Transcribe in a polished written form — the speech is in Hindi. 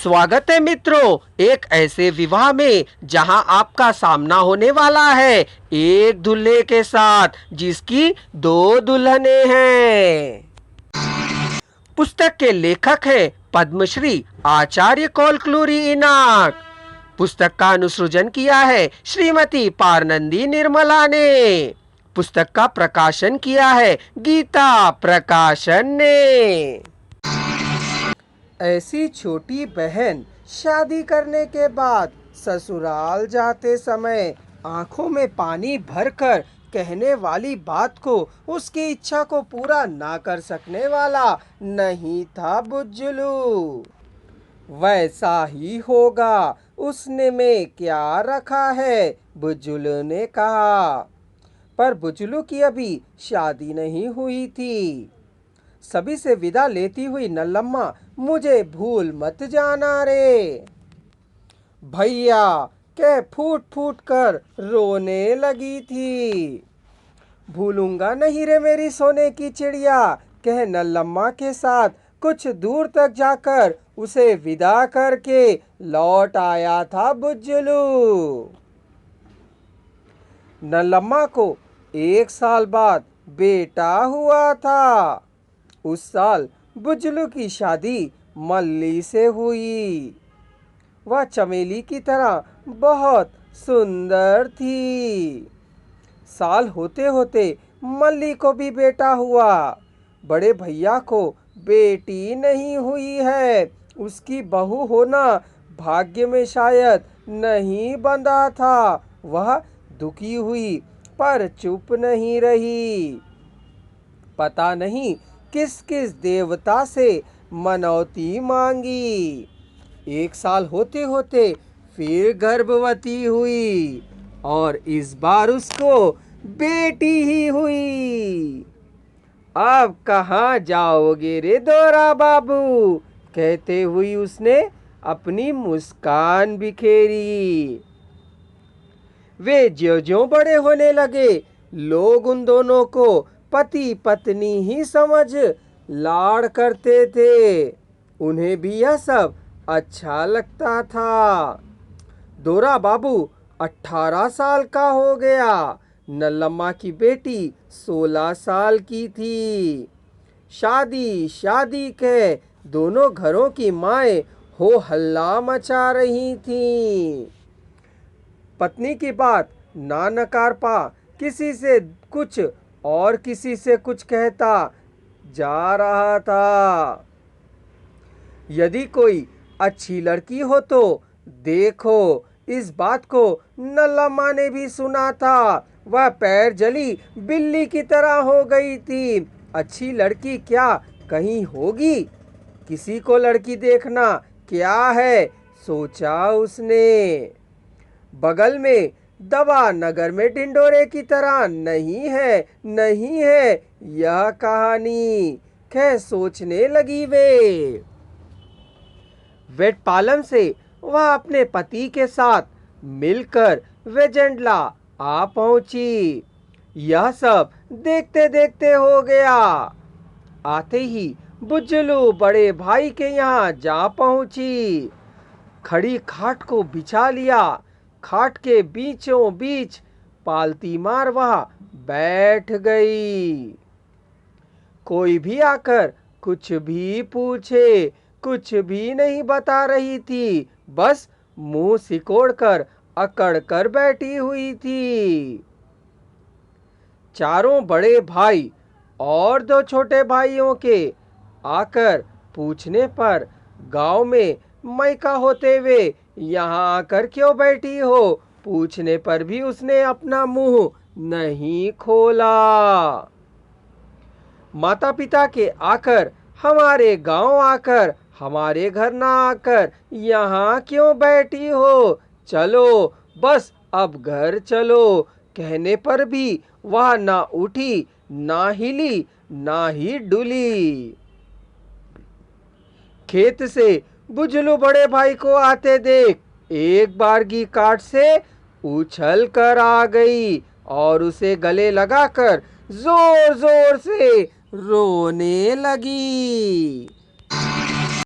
स्वागत है मित्रों, एक ऐसे विवाह में जहां आपका सामना होने वाला है एक दूल्हे के साथ जिसकी दो दुल्हनें हैं। पुस्तक के लेखक हैं पद्मश्री आचार्य कौलक्लूरी इनाक। पुस्तक का अनुसृजन किया है श्रीमती पारनंदी निर्मला ने। पुस्तक का प्रकाशन किया है गीता प्रकाशन ने। ऐसी छोटी बहन शादी करने के बाद ससुराल जाते समय आंखों में पानी भरकर कहने वाली बात को उसकी इच्छा को पूरा ना कर सकने वाला नहीं था बुज्जलू। वैसा ही होगा, उसने में क्या रखा है, बुज्जलू ने कहा। पर बुज्जलू की अभी शादी नहीं हुई थी। सभी से विदा लेती हुई नल्लम्मा मुझे भूल मत जाना रे भैया कह फूट फूट कर रोने लगी थी। भूलूंगा नहीं रे मेरी सोने की चिड़िया, कह नल्लम्मा के साथ कुछ दूर तक जाकर उसे विदा करके लौट आया था बुज्जलू। नल्लम्मा को 1 साल बाद बेटा हुआ था। उस साल बुज्जलू की शादी मल्ली से हुई। वह चमेली की तरह बहुत सुंदर थी। साल होते होते मल्ली को भी बेटा हुआ। बड़े भैया को बेटी नहीं हुई है। उसकी बहू होना भाग्य में शायद नहीं बंधा था। वह दुखी हुई पर चुप नहीं रही। पता नहीं किस किस देवता से मनौती मांगी। 1 साल होते होते फिर गर्भवती हुई और इस बार उसको बेटी ही हुई। अब कहाँ जाओगे रे दोरा बाबू, कहते हुई उसने अपनी मुस्कान बिखेरी। वे ज्यों-ज्यों बड़े होने लगे लोग उन दोनों को पति पत्नी ही समझ लाड़ करते थे। उन्हें भी यह सब अच्छा लगता था। दोरा बाबू 18 साल का हो गया। नल्लम्मा की बेटी 16 साल की थी। शादी शादी के दोनों घरों की माएं हो हल्ला मचा रही थीं। पत्नी की बात ना नकार पा किसी से कुछ और किसी से कुछ कहता जा रहा था। यदि कोई अच्छी लड़की हो तो देखो, इस बात को नल्लम्मा ने भी सुना था। वह पैर जली बिल्ली की तरह हो गई थी। अच्छी लड़की क्या कहीं होगी? किसी को लड़की देखना क्या है, सोचा उसने। बगल में दवा नगर में ढिंढोरे की तरह नहीं है यह कहानी, कह सोचने लगी वे। वेटपालम से वह अपने पति के साथ मिलकर वेजेंडला आ पहुंची। यह सब देखते देखते हो गया। आते ही बुज्जलू बड़े भाई के यहाँ जा पहुंची। खड़ी खाट को बिछा लिया। खाट के बीचों बीच पालती मार वह बैठ गई। कोई भी आकर कुछ भी पूछे, कुछ भी नहीं बता रही थी। बस मुंह सिकोड़कर अकड़ कर बैठी हुई थी। चारों बड़े भाई और 2 छोटे भाइयों के आकर पूछने पर गांव में मैका होते हुए यहाँ आकर क्यों बैठी हो, पूछने पर भी उसने अपना मुंह नहीं खोला। माता पिता के आकर हमारे गांव आकर हमारे घर ना आकर यहाँ क्यों बैठी हो, चलो बस अब घर चलो, कहने पर भी वह ना उठी ना हिली ना ही डुली। खेत से बुज्जलू बड़े भाई को आते देख एक बारगी काट से उछल कर आ गई और उसे गले लगाकर जोर जोर से रोने लगी।